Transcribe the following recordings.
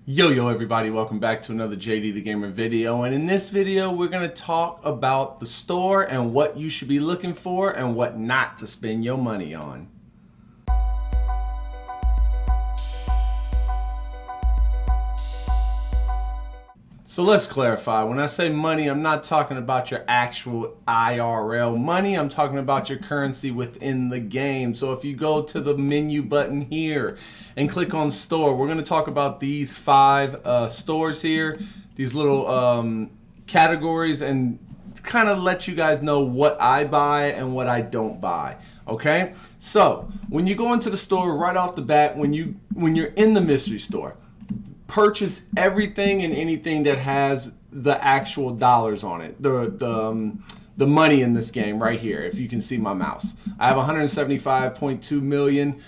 Yo everybody, welcome back to another JD the Gamer video, and in this video we're going to talk about the store and what you should be looking for and what not to spend your money on. So let's clarify. When I say money, I'm not talking about your actual IRL money. I'm talking about your currency within the game. So if you go to the menu button here and click on store, we're going to talk about these five stores here, these little categories, and kind of let you guys know what I buy and what I don't buy. Okay? So when you go into the store right off the bat, when you're in the mystery store, purchase everything and anything that has the actual dollars on it, the money in this game right here. If you can see my mouse, I have 175.2 million.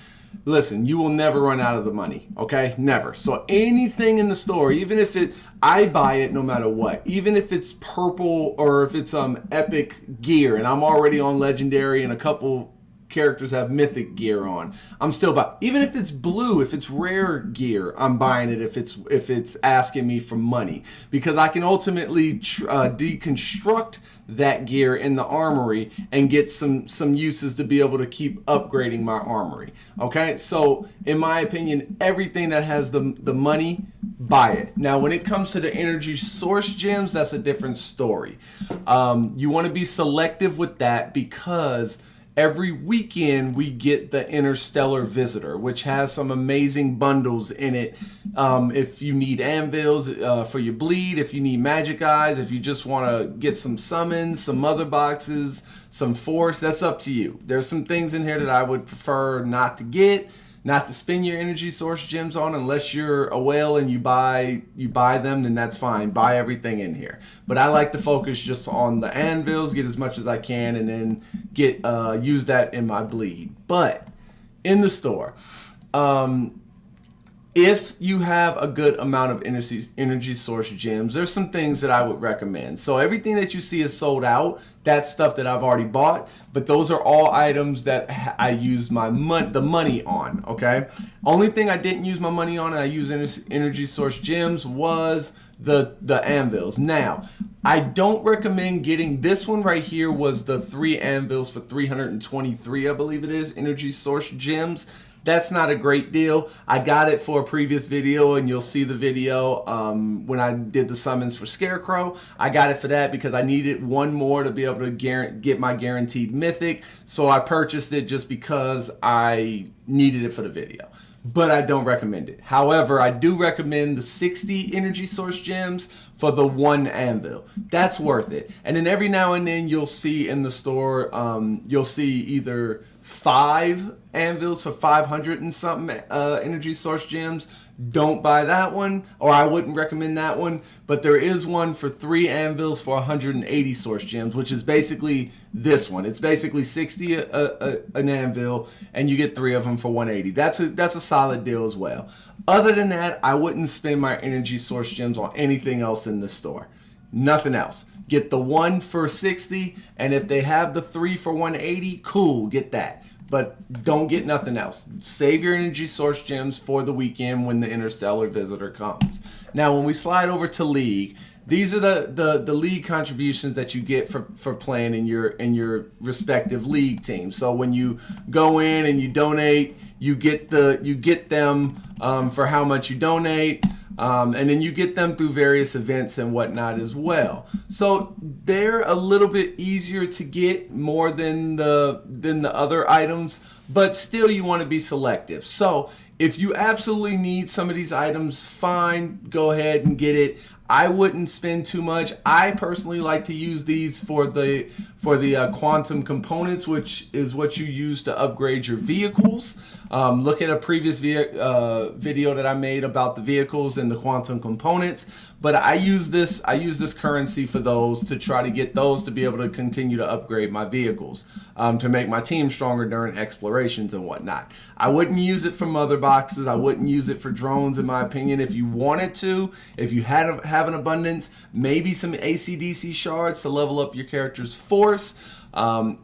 Listen, you will never run out of the money, okay? Never. So anything in the store, even if I buy it no matter what, even if it's purple or if it's epic gear and I'm already on legendary and a couple characters have mythic gear on, I'm still buying. Even if it's blue, if it's rare gear, I'm buying it if it's asking me for money, because I can ultimately deconstruct that gear in the armory and get some uses to be able to keep upgrading my armory. Okay, so in my opinion, everything that has the money, buy it. Now when it comes to the energy source gems, that's a different story. You want to be selective with that, because every weekend we get the Interstellar Visitor, which has some amazing bundles in it. If you need anvils for your bleed, if you need magic eyes, if you just want to get some summons, some mother boxes, some force, that's up to you. There's some things in here that I would prefer not to get, not to spend your energy source gems on, unless you're a whale and you buy them, then that's fine. Buy everything in here. But I like to focus just on the anvils, get as much as I can, and then get use that in my bleed. But in the store, if you have a good amount of energy source gems, there's some things that I would recommend. So everything that you see is sold out. That's stuff that I've already bought, but those are all items that I use the money on, okay? Only thing I didn't use my money on and I use energy source gems was the anvils. Now, I don't recommend getting this one right here. Was the 3 anvils for 323, I believe it is, energy source gems. That's not a great deal. I got it for a previous video, and you'll see the video when I did the summons for Scarecrow. I got it for that because I needed one more to be able to get my guaranteed mythic. So I purchased it just because I needed it for the video. But I don't recommend it. However, I do recommend the 60 energy source gems for the 1 anvil. That's worth it. And then every now and then you'll see in the store, you'll see either 5 anvils for 500 and something energy source gems. Don't buy that one, or I wouldn't recommend that one. But there is one for 3 anvils for 180 source gems, which is basically this one. It's basically 60 an anvil, and you get 3 of them for 180. That's a solid deal as well. Other than that, I wouldn't spend my energy source gems on anything else in the store. Nothing else. Get the 1 for 60, and if they have the 3 for 180, cool, get that. But don't get nothing else. Save your energy source gems for the weekend when the Interstellar Visitor comes. Now, when we slide over to League, these are the league contributions that you get for playing in your respective league team. So when you go in and you donate, you get them for how much you donate. And then you get them through various events and whatnot as well. So they're a little bit easier to get, more than the other items, but still you want to be selective. So if you absolutely need some of these items, fine, go ahead and get it. I wouldn't spend too much. I personally like to use these for the quantum components, which is what you use to upgrade your vehicles. Look at a previous video that I made about the vehicles and the quantum components. But I use this currency for those, to try to get those to be able to continue to upgrade my vehicles, to make my team stronger during explorations and whatnot. I wouldn't use it for mother boxes. I wouldn't use it for drones, in my opinion. If you wanted to, if you have an abundance, maybe some AC/DC shards to level up your character's force.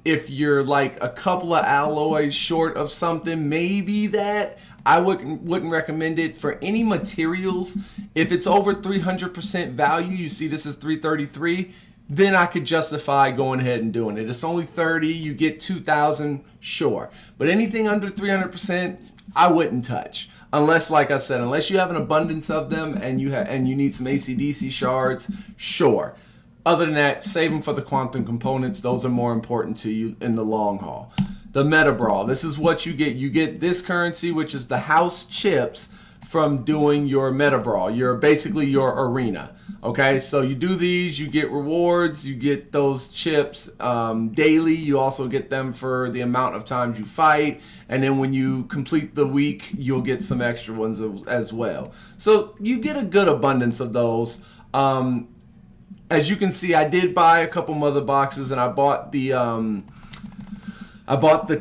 If you're like a couple of alloys short of something, maybe that I wouldn't recommend it. For any materials, if it's over 300% value, you see this is 333, then I could justify going ahead and doing it. It's only 30, you get 2,000, sure. But anything under 300%, I wouldn't touch. Unless, like I said, unless you have an abundance of them and you need some AC/DC shards, sure. Other than that, save them for the quantum components. Those are more important to you in the long haul. The Meta Brawl, this is what you get. You get this currency, which is the house chips from doing your Meta Brawl. Basically your arena. Okay, so you do these, you get rewards, you get those chips daily. You also get them for the amount of times you fight. And then when you complete the week, you'll get some extra ones as well. So you get a good abundance of those. As you can see, I did buy a couple mother boxes, and I bought the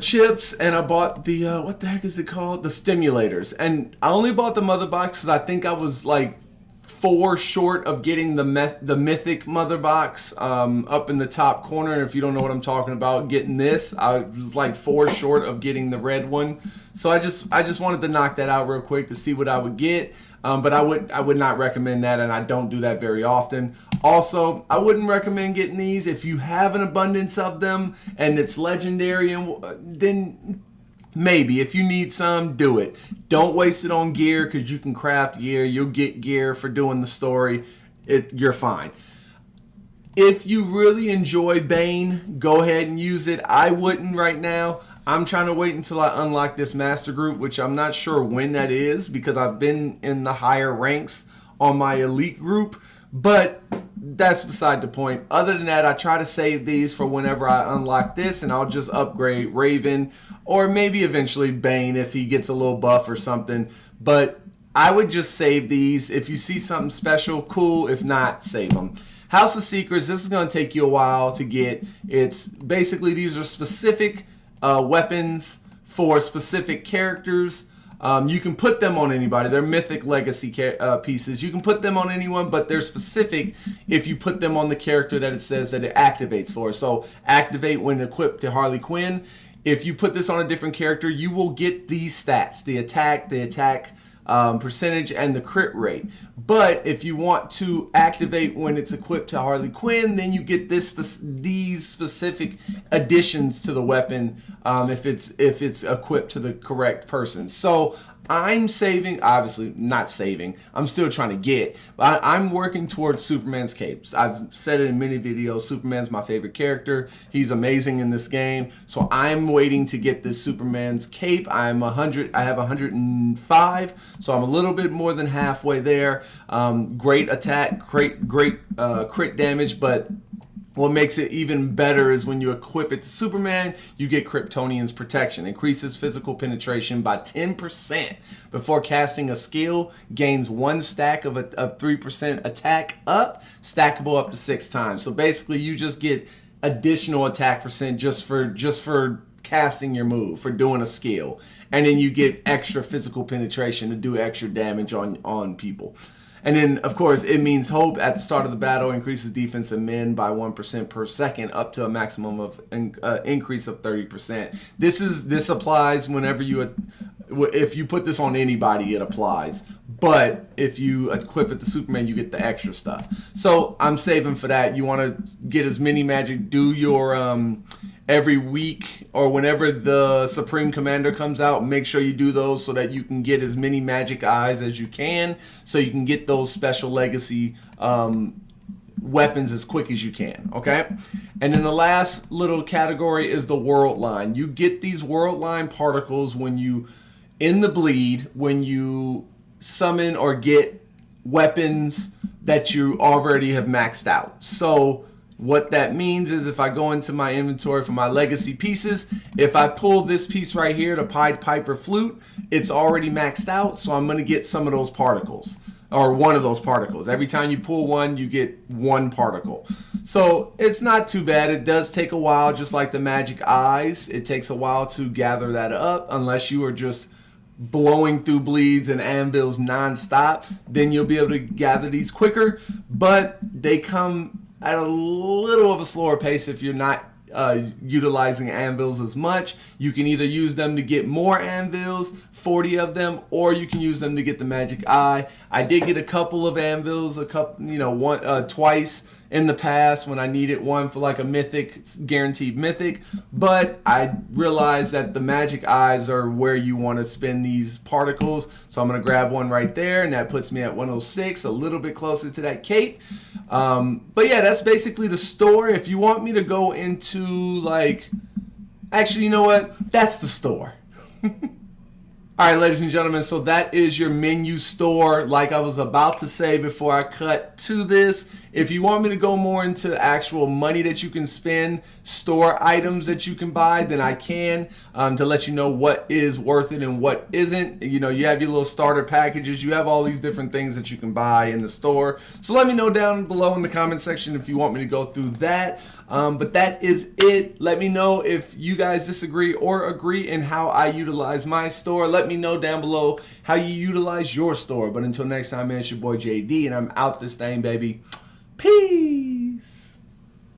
chips, and I bought the what the heck is it called? The stimulators. And I only bought the mother box because I think I was like 4 short of getting the mythic mother box up in the top corner. And if you don't know what I'm talking about, getting this, I was like 4 short of getting the red one. So I just wanted to knock that out real quick to see what I would get. But I would not recommend that, and I don't do that very often. Also, I wouldn't recommend getting these if you have an abundance of them and it's legendary, and then maybe if you need some, do it. Don't waste it on gear, because you can craft gear. You'll get gear for doing the story. You're fine. If you really enjoy Bane, go ahead and use it. I wouldn't right now. I'm trying to wait until I unlock this master group, which I'm not sure when that is, because I've been in the higher ranks on my elite group, but that's beside the point. Other than that, I try to save these for whenever I unlock this, and I'll just upgrade Raven, or maybe eventually Bane if he gets a little buff or something. But I would just save these. If you see something special, cool. If not, save them. House of Secrets, this is going to take you a while to get. It's basically, these are specific weapons for specific characters. You can put them on anybody. They're mythic legacy pieces. You can put them on anyone, but they're specific if you put them on the character that it says that it activates for. So activate when equipped to Harley Quinn. If you put this on a different character, you will get these stats: the attack percentage, and the crit rate. But if you want to activate when it's equipped to Harley Quinn, then you get these specific additions to the weapon if it's equipped to the correct person. So I'm saving, obviously not saving, I'm still trying to get, but I'm working towards Superman's capes. I've said it in many videos, Superman's my favorite character. He's amazing in this game. So I'm waiting to get this Superman's cape. I have 105, so I'm a little bit more than halfway there. Great attack, great crit damage, but what makes it even better is when you equip it to Superman, you get Kryptonian's protection. Increases physical penetration by 10% before casting a skill. Gains 1 stack of 3% attack up, stackable up to 6 times. So basically, you just get additional attack percent just for casting your move, for doing a skill, and then you get extra physical penetration to do extra damage on people. And then, of course, it means hope at the start of the battle, increases defense of men by 1% per second, up to a maximum of increase of 30%. This applies whenever if you put this on anybody, it applies. But if you equip it to Superman, you get the extra stuff. So I'm saving for that. You want to get as many magic, do your every week or whenever the Supreme Commander comes out, make sure you do those so that you can get as many magic eyes as you can, so you can get those special legacy weapons as quick as you can, okay? And then the last little category is the Worldline. You get these Worldline particles when you, in the bleed, when you summon or get weapons that you already have maxed out. So what that means is, if I go into my inventory for my legacy pieces, if I pull this piece right here, the Pied Piper flute, it's already maxed out, so I'm going to get some of those particles, or one of those particles. Every time you pull one, you get 1 particle. So it's not too bad. It does take a while, just like the magic eyes. It takes a while to gather that up, unless you are just blowing through bleeds and anvils non-stop. Then you'll be able to gather these quicker, but they come at a little of a slower pace if you're not utilizing anvils as much. You can either use them to get more anvils, 40 of them, or you can use them to get the magic eye. I did get a couple of anvils, twice in the past when I needed one for like a mythic, guaranteed mythic, but I realized that the magic eyes are where you want to spend these particles, so I'm going to grab one right there, and that puts me at 106, a little bit closer to that cape. But yeah, that's basically the store. If you want me to go into like, actually, you know what? That's the store. All right, ladies and gentlemen, so that is your menu store. Like I was about to say before I cut to this, if you want me to go more into actual money that you can spend, store items that you can buy, then I can, to let you know what is worth it and what isn't. You know, you have your little starter packages. You have all these different things that you can buy in the store. So let me know down below in the comment section if you want me to go through that. But that is it. Let me know if you guys disagree or agree in how I utilize my store. Let me know down below how you utilize your store. But until next time, man, it's your boy JD, and I'm out this thing, baby. Peace.